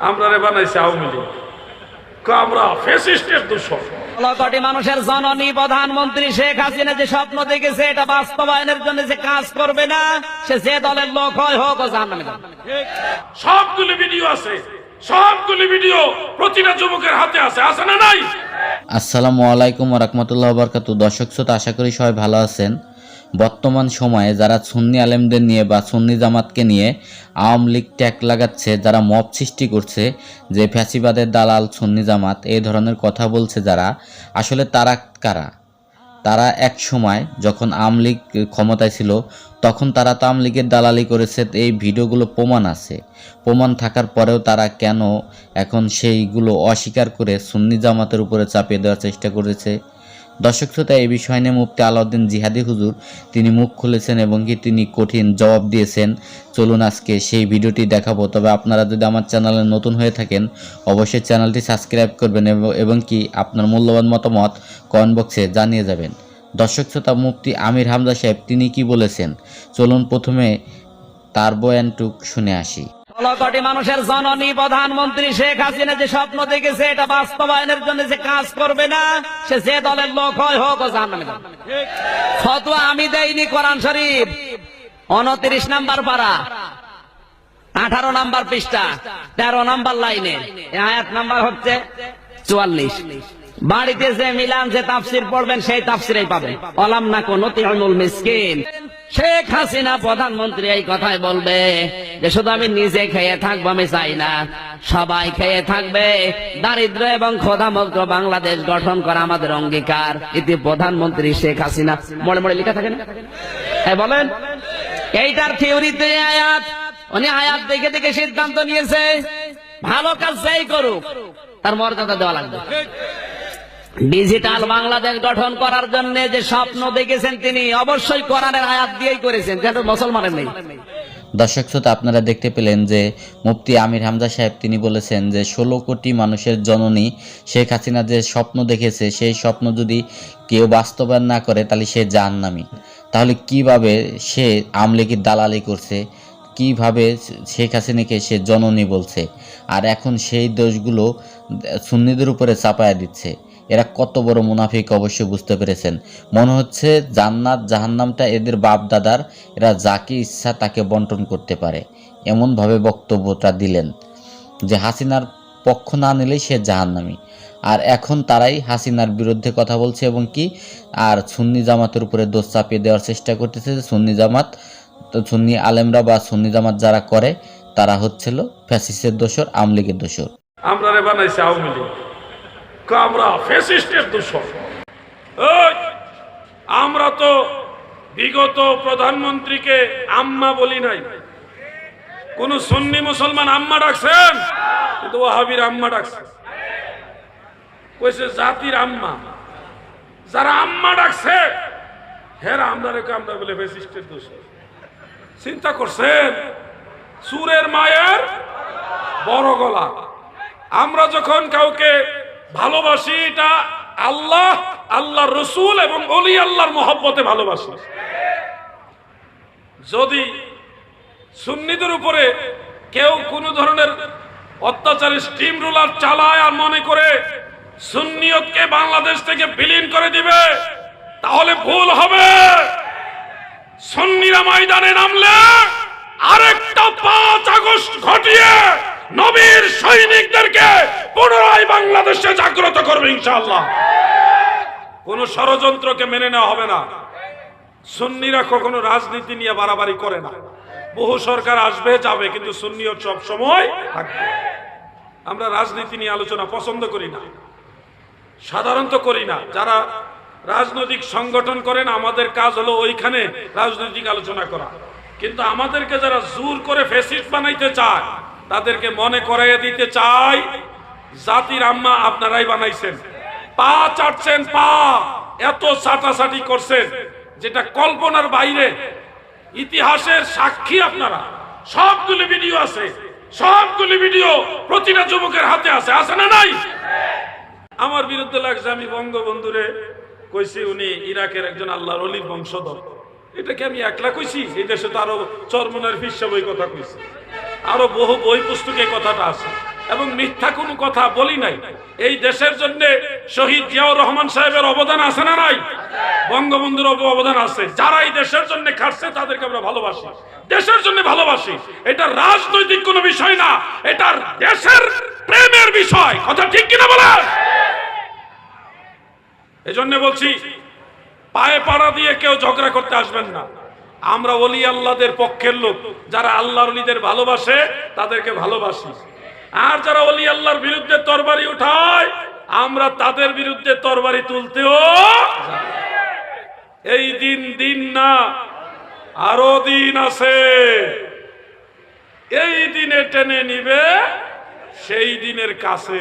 আমরা রে বানাইছে আওয়ামী লীগ, আমরা ফ্যাসিস্টের দূষণ। কোটি মানুষের জননী প্রধানমন্ত্রী শেখ হাসিনা যে স্বপ্ন দেখেছে এটা বাস্তবায়নের জন্য যে কাজ করবে না, সে যে দলের লোক হয় হোক ও জাহান্নামে যাবে। সবগুলো ভিডিও আছে, সবগুলো ভিডিও প্রতিটা যুবকের হাতে আছে, আছে না নাই? আসসালামু আলাইকুম ওয়া রাহমাতুল্লাহি ওয়া বারাকাতুহু। দর্শক শ্রোতা, আশা করি সবাই ভালো আছেন। বর্তমান সময়ে যারা সুন্নি আলেমদের নিয়ে বা সুন্নি জামাতকে নিয়ে আওয়ামী লীগ ট্যাগ লাগাচ্ছে, যারা মব সৃষ্টি করছে, যে ফ্যাসিবাদের দালাল সুন্নি জামাত এই ধরনের কথা বলছে যারা, আসলে তারা কারা? তারা এক সময় যখন আওয়ামী লীগ ক্ষমতায় ছিল তখন তারা তো আওয়ামী লীগের দালালি করেছে। এই ভিডিওগুলো প্রমাণ আছে, প্রমাণ থাকার পরেও তারা কেন এখন সেইগুলো অস্বীকার করে সুন্নি জামাতের উপরে চাপিয়ে দেওয়ার চেষ্টা করেছে? দর্শক শ্রোতা, এই বিষয় নিয়ে মুফতি আলাউদ্দিন জিহাদি হুজুর তিনি মুখ খুলেছেন এবং কি তিনি কঠিন জবাব দিয়েছেন। চলুন আজকে সেই ভিডিওটি দেখাবো। তবে আপনারা যদি আমার চ্যানেলে নতুন হয়ে থাকেন অবশ্যই চ্যানেলটি সাবস্ক্রাইব করবেন এবং কি আপনার মূল্যবান মতামত কমেন্ট বক্সে জানিয়ে যাবেন। দর্শক শ্রোতা, মুফতি আমির হামজা সাহেব তিনি কি বলেছেন, চলুন প্রথমে তার বয়ানটুক শুনে আসি। কোটি মানুষের জননী প্রধানমন্ত্রী শেখ হাসিনা যে স্বপ্ন দেখেছে এটা বাস্তবায়নের জন্য যে কাজ করবে না, সে যে দলের লোক হয় হোক ও জাহান্নামে যাবে। ফতোয়া আমি দেইনি, কোরআন শরীফ 29 নাম্বার পারা 18 নাম্বার পৃষ্ঠা 13 নাম্বার লাইনে আয়াত নাম্বার হচ্ছে 44। বাড়িতে যে মিলান যে তাফসির পড়বেন সেই তাফসিরেই পাবেন। অলাম না কোন নতিউল মিসকিন। শেখ হাসিনা প্রধানমন্ত্রী এই কথাই বলবে যে শুধু আমি নিজে খেয়ে থাকবো আমি চাই না, সবাই খেয়ে থাকবে। দারিদ্র এবং ক্ষুধামুক্ত বাংলাদেশ গঠন করা আমাদের অঙ্গীকার। এটি প্রধানমন্ত্রী শেখ হাসিনা মনে মনে লেখা থাকে না? বলেন, এইটার থিওরিতে আয়াত, উনি আয়াত দেখে দেখে সিদ্ধান্ত নিয়েছে ভালো কাজ যেই করুক তার মর্যাদা দেওয়া লাগবে। ডিজিটাল বাংলাদেশ গঠন করার জন্য যে স্বপ্ন দেখেছেন তিনি অবশ্যই কোরআনের আয়াত দিয়েই করেছেন, যেটা মুসলমানের নেই। দর্শক শ্রোতা, আপনারা দেখতে পেলেন যে মুফতি আমির হামজা সাহেব তিনি বলেছেন যে 16 কোটি মানুষের জননী শেখ হাসিনা যে স্বপ্ন দেখেছে সেই স্বপ্ন যদি কেউ বাস্তবায়ন না করে তাহলে সে জাহান্নামী। তাহলে কিভাবে সে আওয়ামী লীগের দালালি করছে, কিভাবে শেখ হাসিনাকে সে জননী বলছে, আর এখন সেই দোষগুলো সুন্নিদের উপরে চাপায়া দিচ্ছে। এরা কত বড় মুনাফিক অবশ্যই বুঝতে পেরেছেন। মনে হচ্ছে জান্নাত জাহান্নামটা এদের বাপ দাদার, এরা যাকে ইচ্ছা তাকে বন্টন করতে পারে, এমনভাবে বক্তব্যটা দিলেন যে হাসিনার পক্ষ না নিলেই সে জাহান্নামী। আর এখন তারাই হাসিনার বিরুদ্ধে কথা বলছে এবং কি আর সুন্নি জামাতের উপরে দোষ চাপিয়ে দেওয়ার চেষ্টা করতেছে যে সুন্নি জামাত, সুন্নি আলেমরা বা সুন্নি জামাত যারা করে তারা হচ্ছিল ফ্যাসিস্টের দোসর, আওয়ামী লীগের দোসর। আমরা রে বানাইছে আওয়ামী লীগ, আমরা ফ্যাসিস্টের দূষণ। আমরা তো বিগত প্রধানমন্ত্রীকে আম্মা বলি নাই। কোন সুন্নি মুসলমান আম্মা ডাকছেন? কিন্তু ওয়াহাবির আম্মা ডাকছে, কইছে জাতির আম্মা। যারা আম্মা ডাকছে হেরা আমরা বলে ফ্যাসিস্টের দূষণ। চিন্তা করছেন? সুরের মায়ের বড় গলা। আমরা যখন কাউকে ভালোবাসি এটা আল্লাহ, আল্লাহর রসুল এবং ওলি আল্লাহর মহব্বতে ভালোবাসি। যদি সুন্নিদের উপরে কেউ কোন ধরনের অত্যাচারী স্টিম রুলার চালায় আর মনে করে সুন্নিয়তকে বাংলাদেশ থেকে বিলীন করে দিবে, তাহলে ভুল হবে। সুন্নিরা ময়দানে নামলে আরেকটা 5 আগস্ট ঘটিয়ে নবীর সৈনিকদেরকে পুনরায় বাংলাদেশে জাগ্রত করবে ইনশাআল্লাহ। কোন ষড়যন্ত্রকে মেনে নেওয়া হবে না। সুন্নিরা কখনো রাজনীতি নিয়ে বাড়াবাড়ি করে না। বহু সরকার আসবে যাবে, কিন্তু সুন্নিয়ত সব সময় থাকবে। আমরা রাজনীতি নিয়ে আলোচনা পছন্দ করি না, সাধারণত করি না। যারা রাজনৈতিক সংগঠন করেন আমাদের কাজ হলো ওইখানে রাজনৈতিক আলোচনা করা, কিন্তু আমাদেরকে যারা জোর করে ফ্যাসিস্ট বানাইতে চায় তাদেরকে মনে করাইয়া দিতে চাই জাতির আম্মা আপনারাই বানাইছেন। পা চাটছেন, পা এত চাটাচাটি করছেন যেটা কল্পনার বাইরে। ইতিহাসের সাক্ষী আপনারা। সবগুলি ভিডিও আছে, সবগুলি ভিডিও প্রতিটা যুবকের হাতে আছে, আছে না নাই? আমার বিরুদ্ধে লাগছে, আমি বঙ্গবন্ধুরে কইছি উনি ইরাকের একজন আল্লাহর ওলির বংশধর। এটাকে আমি একলা কইছি? এই দেশে তো আরো চরমনের ফিরসা বই কথা কইছি, আরো বহু বই পুস্তকে কথাটা আছে। এবং মিথ্যা কোনো কথা বলি নাই। এই দেশের জন্য শহীদ জিয়াউর রহমান সাহেবের অবদান আছে না নাই? বঙ্গবন্ধুর অবদান আছে। যারা এই দেশের জন্য খাটছে তাদেরকে আমরা ভালোবাসি, দেশের জন্য ভালোবাসি। এটা রাজনৈতিক কোনো বিষয় না, এটা দেশের প্রেমের বিষয়। কথা ঠিক কিনা বলেন? এজন্য বলছি, পায়ে পাড়া দিয়ে কেউ ঝগড়া করতে আসবেন না। আমরা ওলি আল্লাহদের পক্ষের লোক, যারা আল্লাহর ওলিদের ভালোবাসে তাদেরকে ভালোবাসি। আর যারা ওলি আল্লাহর বিরুদ্ধে তরবারি উঠায়, আমরা তাদের বিরুদ্ধে তরবারি তুলতেও এই দিন না, আরো দিন আছে। এই দিনে টেনে নিবে সেই দিনের কাছে।